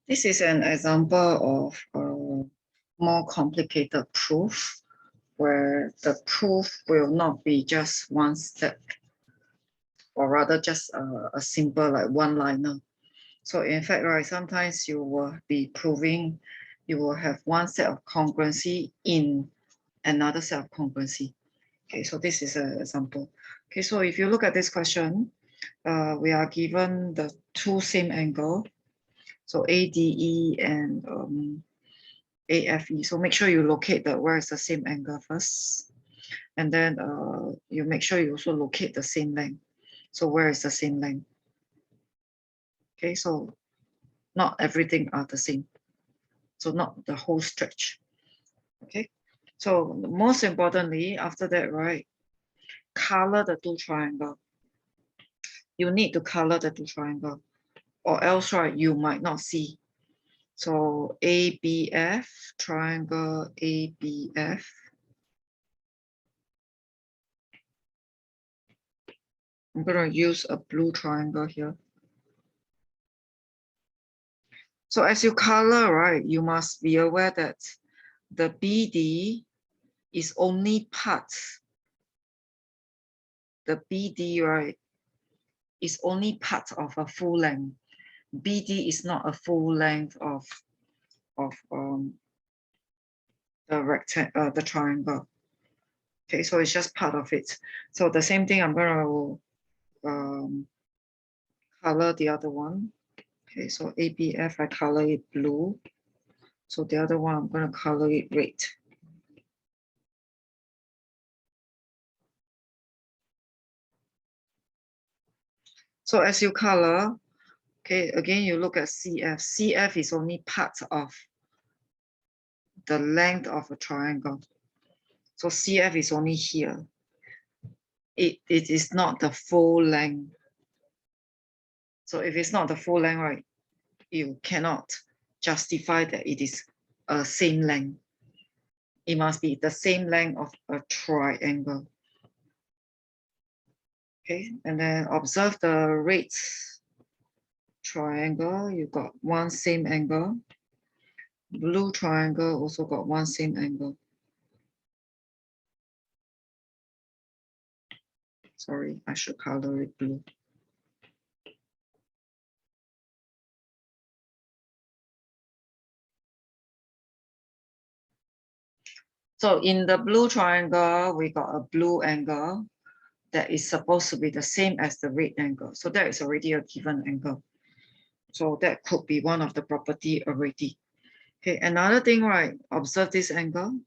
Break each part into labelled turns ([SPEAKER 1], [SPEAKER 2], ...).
[SPEAKER 1] This is an example of a more complicated proof where the proof will not be just one step, or rather just a simple like one-liner. So in fact, right, sometimes you will be proving, you will have one set of congruency in another set of congruency. Okay, so this is an example. Okay, so if you look at this question, we are given the two same angle. So ADE and AFE. So make sure you locate the where is the same angle first. And then you make sure you also locate the same length. So where is the same length? Okay, so not everything are the same. So not the whole stretch. Okay, so most importantly, after that, right, color the two triangle. You need to color the two triangle, or else, right, you might not see. So ABF, triangle ABF. I'm going to use a blue triangle here. So as you color, right, you must be aware that the BD is only part. The BD, right, is only part of a full length. BD is not a full length of the triangle. Okay, so it's just part of it. So the same thing, I'm going to color the other one. Okay, so ABF, I color it blue. So the other one, I'm going to color it red. So as you color, okay, again, you look at CF. CF is only part of the length of a triangle. So CF is only here. It is not the full length. So if it's not the full length, right, you cannot justify that it is a same length. It must be the same length of a triangle. Okay, and then observe the red triangle. You got one same angle. Blue triangle also got one same angle. Sorry, I should color it blue. So in the blue triangle, we got a blue angle that is supposed to be the same as the red angle. So that is already a given angle. So that could be one of the property already. Okay, another thing, right? Observe this angle.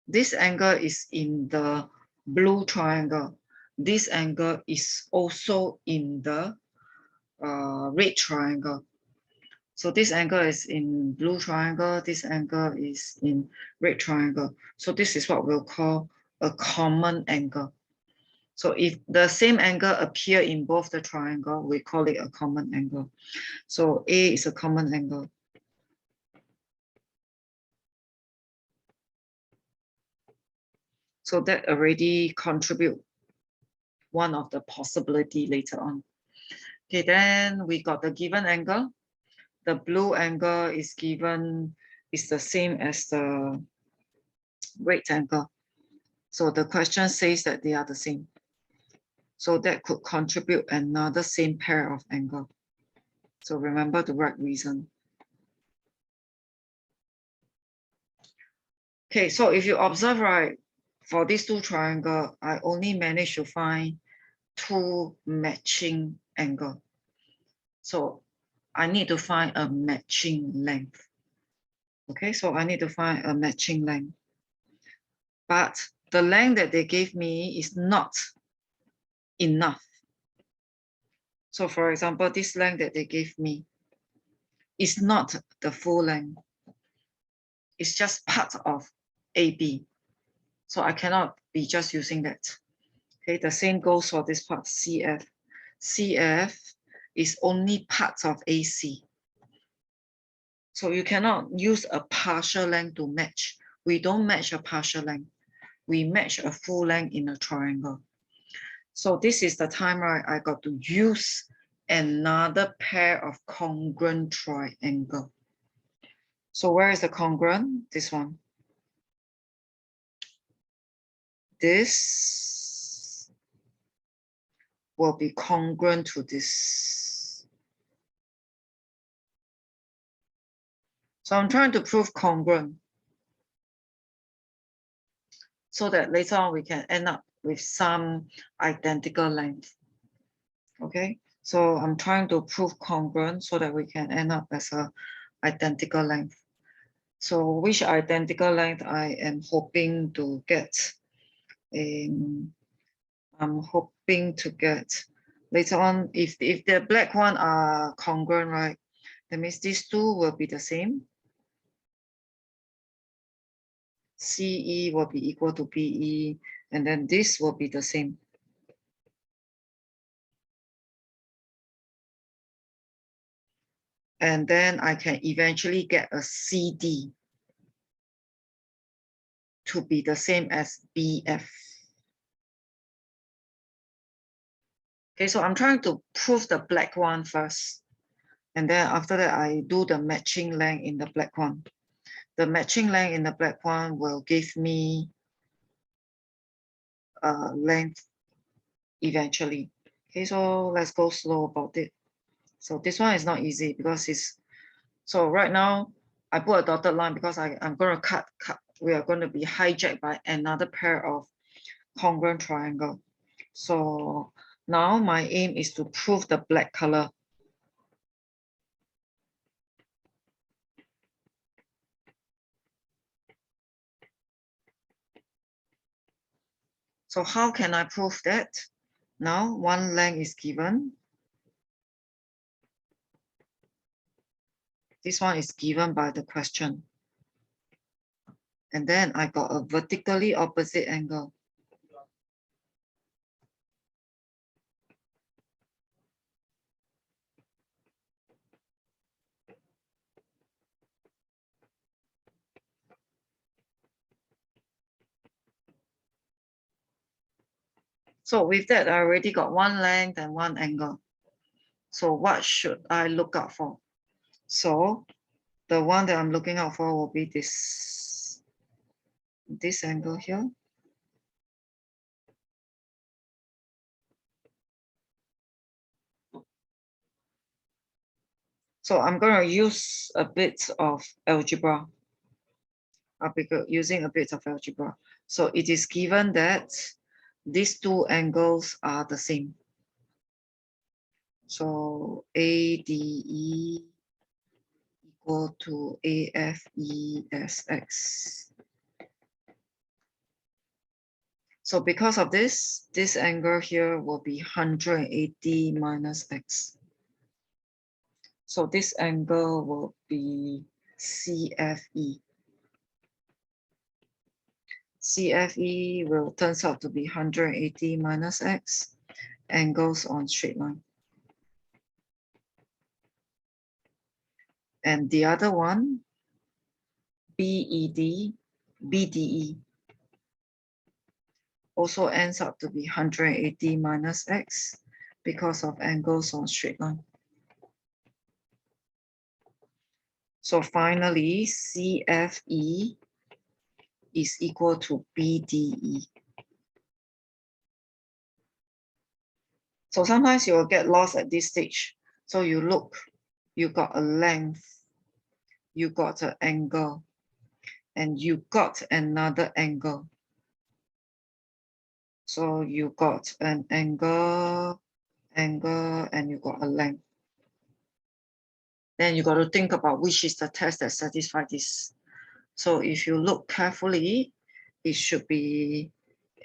[SPEAKER 1] This angle is in the blue triangle. This angle is also in the red triangle. So this angle is in blue triangle, this angle is in red triangle. So this is what we'll call a common angle. So if the same angle appear in both the triangle, we call it a common angle. So A is a common angle. So that already contribute one of the possibility later on. Okay, then we got the given angle. The blue angle is given, is the same as the red angle. So the question says that they are the same. So that could contribute another same pair of angle. So remember the right reason. Okay, so if you observe, right, for these two triangles, I only managed to find two matching angle. So I need to find a matching length. Okay, so I need to find a matching length. But the length that they gave me is not enough. So for example, this length that they gave me is not the full length. It's just part of AB. So I cannot be just using that. Okay, the same goes for this part, CF. CF is only part of AC. So you cannot use a partial length to match. We don't match a partial length. We match a full length in a triangle. So this is the time, right, I got to use another pair of congruent triangle. So where is the congruent? This one. This will be congruent to this. So I'm trying to prove congruent so that later on we can end up with some identical length. Okay, so I'm trying to prove congruent so that we can end up as a identical length. So which identical length I am hoping to get? I'm hoping to get later on, if the black one are congruent, right? That means these two will be the same. CE will be equal to PE, and then this will be the same. And then I can eventually get a CD to be the same as BF. Okay, so I'm trying to prove the black one first. And then after that, I do the matching length in the black one. The matching length in the black one will give me length eventually. Okay, so let's go slow about it. So this one is not easy because it's, so right now I put a dotted line because I'm going to cut. We are going to be hijacked by another pair of congruent triangle. So now my aim is to prove the black color. So how can I prove that? Now one length is given. This one is given by the question. And then I got a vertically opposite angle. So with that, I already got one length and one angle. So what should I look out for? So the one that I'm looking out for will be this angle here. So I'm going to use a bit of algebra. I'll be using a bit of algebra. So it is given that these two angles are the same. So ADE equal to AFESX. So because of this angle here will be 180 minus X. So this angle will be CFE. CFE will turns out to be 180 minus X, angles on straight line. And the other one, BDE, also ends up to be 180 minus X because of angles on straight line. So finally, CFE is equal to BDE. So sometimes you will get lost at this stage. So you look, you got a length, you got an angle, and you got another angle. So you got an angle, and you got a length. Then you got to think about which is the test that satisfies this. So if you look carefully, it should be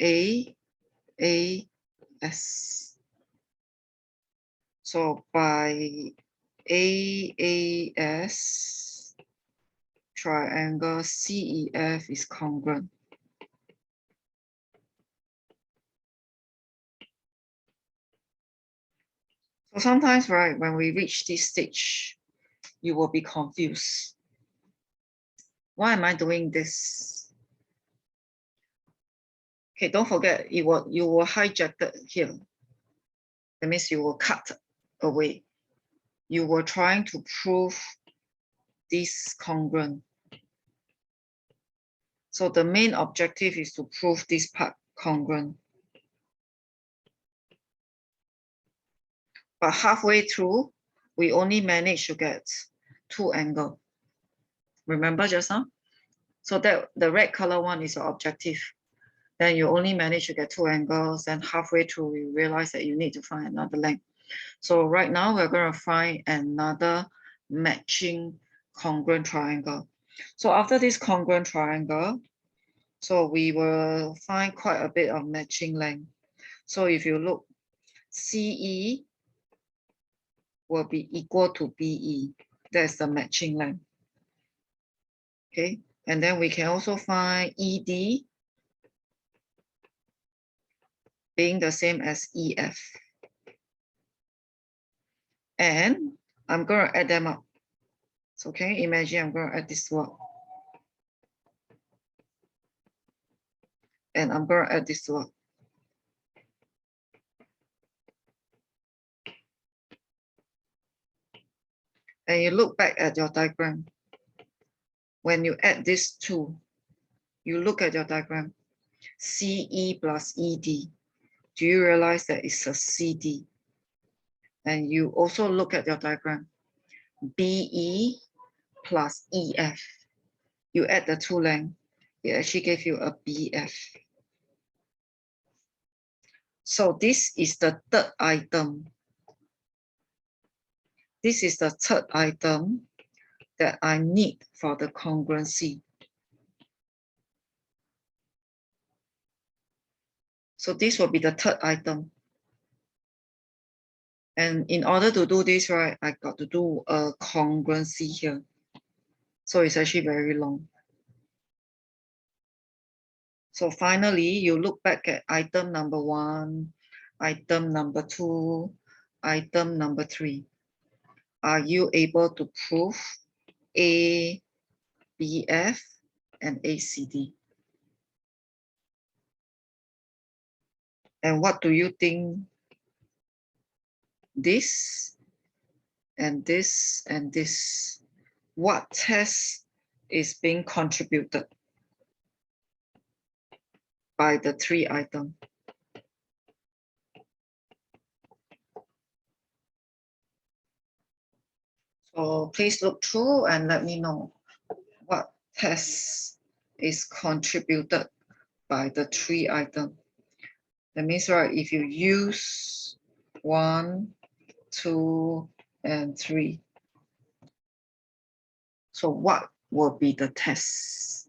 [SPEAKER 1] AAS. So by AAS, triangle CEF is congruent. So sometimes, right, when we reach this stage, you will be confused. Why am I doing this? Okay, don't forget, you will hijack it here. That means you will cut away. You were trying to prove this congruent. So the main objective is to prove this part congruent. But halfway through, we only managed to get 2 angles. Remember just now? So that the red color one is your objective. Then you only manage to get 2 angles, and halfway through you realize that you need to find another length. So right now we're going to find another matching congruent triangle. So after this congruent triangle, so we will find quite a bit of matching length. So if you look, CE will be equal to BE. That's the matching length. Okay, and then we can also find ED being the same as EF. And I'm going to add them up. So can you imagine I'm going to add this one? And I'm going to add this one. And you look back at your diagram. When you add these two, you look at your diagram, CE plus ED. Do you realize that it's a CD? And you also look at your diagram, BE plus EF. You add the two lengths, it actually gave you a BF. So this is the third item. This is the third item that I need for the congruency. So this will be the third item. And in order to do this, right, I got to do a congruency here. So it's actually very long. So finally, you look back at item number 1, item number 2, item number 3. Are you able to prove A, BF, and ACD? And what do you think this and this and this, what test is being contributed by the 3 items? So please look through and let me know what test is contributed by the 3 items. That means, right, if you use 1, 2, and 3, so what will be the test?